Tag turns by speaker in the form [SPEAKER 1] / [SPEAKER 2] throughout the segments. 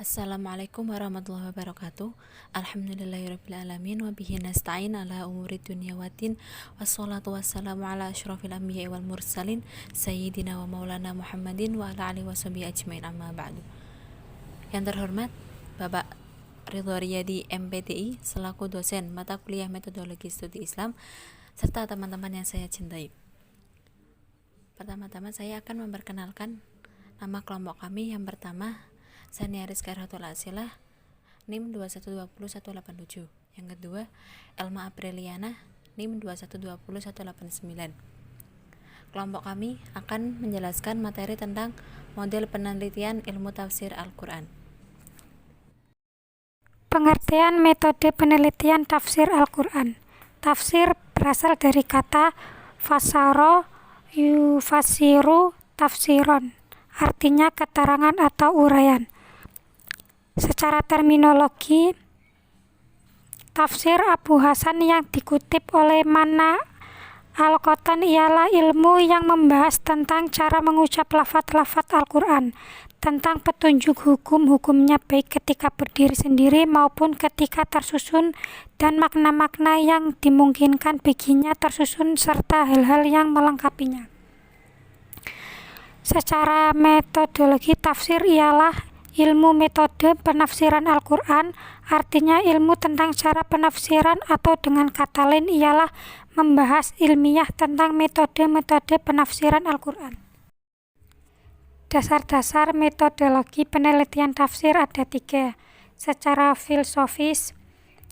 [SPEAKER 1] Assalamualaikum warahmatullahi wabarakatuh. Alhamdulillahirrabbilalamin. Wabihi nasta'in ala umuri dunia waddin. Wassalatu wassalamu ala ashrafil anbiya wal mursalin Sayyidina wa maulana Muhammadin wa ala alihi washabihi ajmain, amma ba'du. Yang terhormat Bapak Ridho Riyadi MPTI selaku dosen mata kuliah metodologi studi Islam serta teman-teman yang saya cintai. Pertama-tama saya akan memperkenalkan nama kelompok kami. Yang pertama, Sania Rizka Rahmatul Asilah, NIM 2120187. Yang kedua, Elma Apriliana, NIM 2120189. Kelompok kami akan menjelaskan materi tentang model penelitian ilmu tafsir Al-Quran.
[SPEAKER 2] Pengertian metode penelitian tafsir Al-Quran. Tafsir berasal dari kata fasaro yufasiru tafsiron, artinya keterangan atau uraian. Secara terminologi, tafsir Abu Hasan yang dikutip oleh Mana Al-Qattan ialah ilmu yang membahas tentang cara mengucap lafaz-lafaz Al-Quran, tentang petunjuk hukum-hukumnya baik ketika berdiri sendiri maupun ketika tersusun, dan makna-makna yang dimungkinkan baginya tersusun serta hal-hal yang melengkapinya. Secara metodologi, tafsir ialah ilmu metode penafsiran Al-Quran, artinya ilmu tentang cara penafsiran, atau dengan kata lain ialah membahas ilmiah tentang metode-metode penafsiran Al-Quran. Dasar-dasar metodologi penelitian tafsir ada 3. Secara filosofis,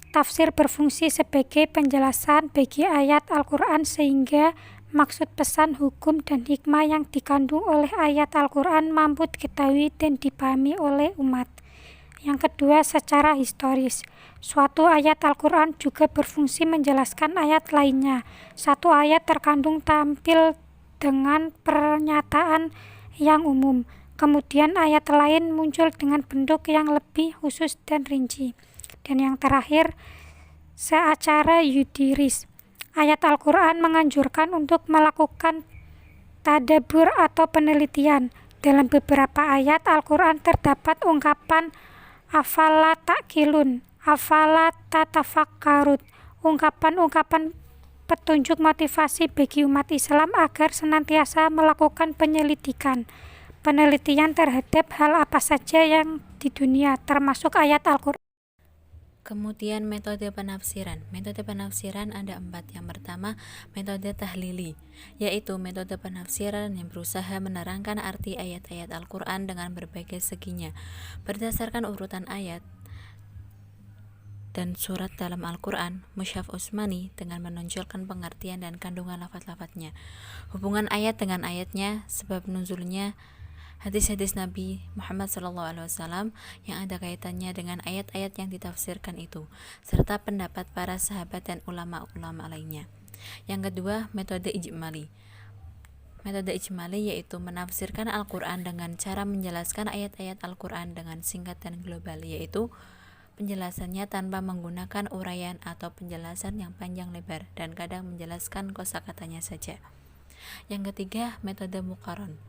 [SPEAKER 2] tafsir berfungsi sebagai penjelasan bagi ayat Al-Quran sehingga maksud, pesan, hukum, dan hikmah yang dikandung oleh ayat Al-Quran mampu diketahui dan dipahami oleh umat. Yang kedua, secara historis, suatu ayat Al-Quran juga berfungsi menjelaskan ayat lainnya. Satu ayat terkandung tampil dengan pernyataan yang umum, kemudian ayat lain muncul dengan bentuk yang lebih khusus dan rinci. Dan yang terakhir, secara yudiris, ayat Al-Quran menganjurkan untuk melakukan tadabbur atau penelitian. Dalam beberapa ayat Al-Quran terdapat ungkapan afala ta'qilun, afala tatafakkarun, ungkapan-ungkapan petunjuk motivasi bagi umat Islam agar senantiasa melakukan penyelidikan, penelitian terhadap hal apa saja yang di dunia, termasuk ayat Al-Quran.
[SPEAKER 1] Kemudian metode penafsiran. Metode penafsiran ada 4. Yang pertama, metode tahlili, yaitu metode penafsiran yang berusaha menerangkan arti ayat-ayat Al-Quran dengan berbagai seginya, berdasarkan urutan ayat dan surat dalam Al-Quran, Mushaf Utsmani, dengan menonjolkan pengertian dan kandungan lafaz-lafaznya, hubungan ayat dengan ayatnya, sebab nuzulnya, hadis-hadis Nabi Muhammad SAW yang ada kaitannya dengan ayat-ayat yang ditafsirkan itu, serta pendapat para sahabat dan ulama-ulama lainnya. Yang kedua, metode ijmali. Metode ijmali yaitu menafsirkan Al-Quran dengan cara menjelaskan ayat-ayat Al-Quran dengan singkat dan global, yaitu penjelasannya tanpa menggunakan uraian atau penjelasan yang panjang lebar dan kadang menjelaskan kosakatanya saja. Yang ketiga, metode muqaron,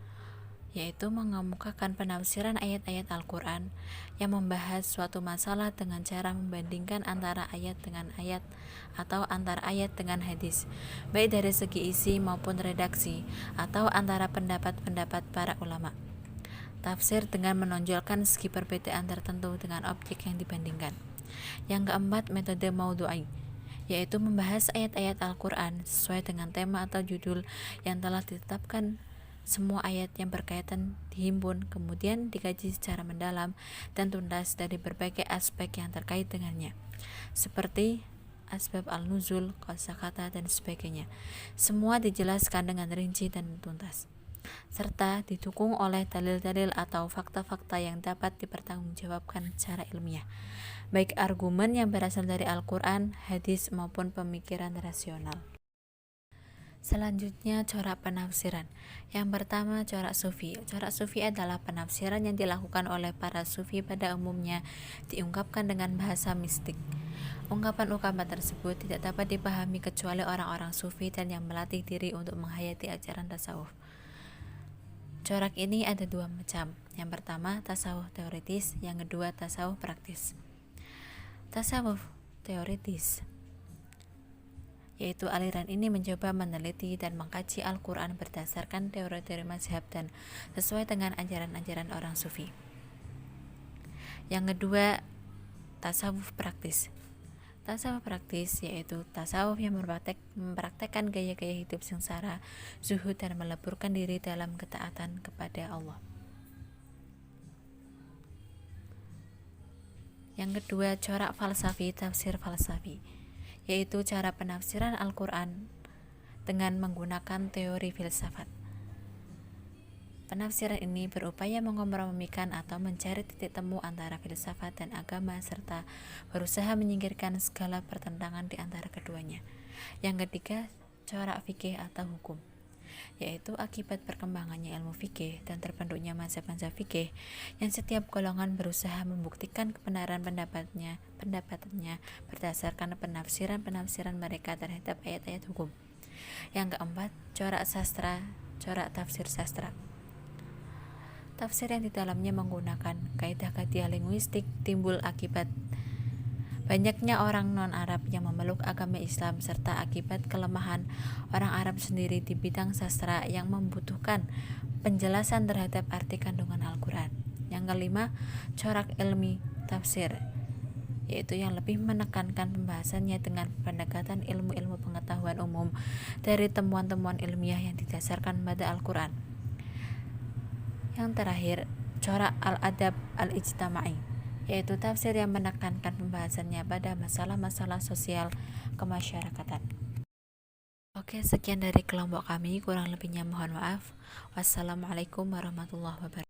[SPEAKER 1] yaitu mengemukakan penafsiran ayat-ayat Al-Quran yang membahas suatu masalah dengan cara membandingkan antara ayat dengan ayat atau antara ayat dengan hadis, baik dari segi isi maupun redaksi, atau antara pendapat-pendapat para ulama. Tafsir dengan menonjolkan segi perbedaan tertentu dengan objek yang dibandingkan. Yang keempat, metode maudhu'i, yaitu membahas ayat-ayat Al-Quran sesuai dengan tema atau judul yang telah ditetapkan. Semua ayat yang berkaitan dihimpun, kemudian dikaji secara mendalam dan tuntas dari berbagai aspek yang terkait dengannya, seperti asbab al-nuzul, kosakata, dan sebagainya. Semua dijelaskan dengan rinci dan tuntas, serta didukung oleh dalil-dalil atau fakta-fakta yang dapat dipertanggungjawabkan secara ilmiah, baik argumen yang berasal dari Al-Quran, hadis, maupun pemikiran rasional. Selanjutnya, corak penafsiran. Yang pertama, corak sufi. Corak sufi adalah penafsiran yang dilakukan oleh para sufi pada umumnya diungkapkan dengan bahasa mistik. Ungkapan-ungkapan tersebut tidak dapat dipahami kecuali orang-orang sufi dan yang melatih diri untuk menghayati ajaran tasawuf. Corak ini ada dua macam. Yang pertama tasawuf teoritis, yang kedua tasawuf praktis. Tasawuf teoritis yaitu aliran ini mencoba meneliti dan mengkaji Al-Quran berdasarkan teori-teori mazhab dan sesuai dengan ajaran-ajaran orang sufi. Yang kedua, tasawuf praktis. Tasawuf praktis yaitu tasawuf yang mempraktekkan gaya-gaya hidup sengsara, zuhud, dan meleburkan diri dalam ketaatan kepada Allah. Yang kedua, corak falsafi, tafsir falsafi, yaitu cara penafsiran Al-Quran dengan menggunakan teori filsafat. Penafsiran ini berupaya mengkompromikan atau mencari titik temu antara filsafat dan agama serta berusaha menyingkirkan segala pertentangan di antara keduanya. Yang ketiga, corak fikih atau hukum, yaitu akibat perkembangannya ilmu fikih dan terbentuknya mazhab-mazhab fikih yang setiap golongan berusaha membuktikan kebenaran pendapatannya berdasarkan penafsiran mereka terhadap ayat-ayat hukum. Yang keempat, corak sastra, corak tafsir sastra. Tafsir yang di dalamnya menggunakan kaidah-kaidah linguistik timbul akibat banyaknya orang non-Arab yang memeluk agama Islam serta akibat kelemahan orang Arab sendiri di bidang sastra yang membutuhkan penjelasan terhadap arti kandungan Al-Quran. Yang kelima, corak ilmi tafsir, yaitu yang lebih menekankan pembahasannya dengan pendekatan ilmu-ilmu pengetahuan umum dari temuan-temuan ilmiah yang didasarkan pada Al-Quran. Yang terakhir, corak al-adab al-ijtama'i, yaitu tafsir yang menekankan pembahasannya pada masalah-masalah sosial kemasyarakatan. Oke, sekian dari kelompok kami, kurang lebihnya mohon maaf. Wassalamualaikum warahmatullahi wabarakatuh.